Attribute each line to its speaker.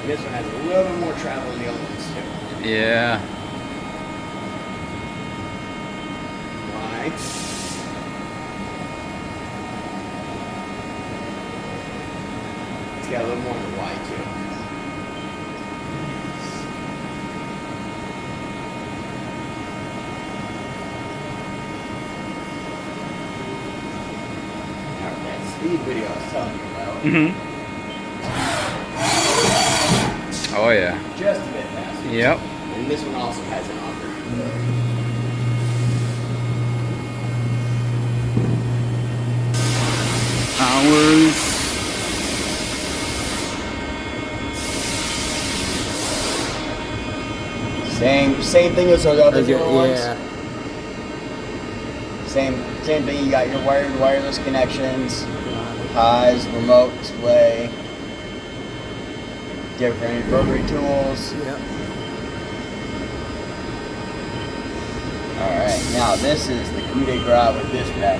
Speaker 1: This one has a little bit more travel than the other ones too.
Speaker 2: Yeah.
Speaker 1: Why? It's got a little more on the Y too. Alright, that speed video I was telling you about.
Speaker 2: Mm-hmm. Oh yeah.
Speaker 1: Just a bit faster.
Speaker 2: Yep.
Speaker 1: And this one also has an auger.
Speaker 2: Hours.
Speaker 1: Same thing as those other newer ones.
Speaker 2: Yeah.
Speaker 1: Same thing. You got your wired, wireless connections, Haas, remote display, different rotary tools.
Speaker 2: Yep.
Speaker 1: All right, now this is the coup de grace with this pack.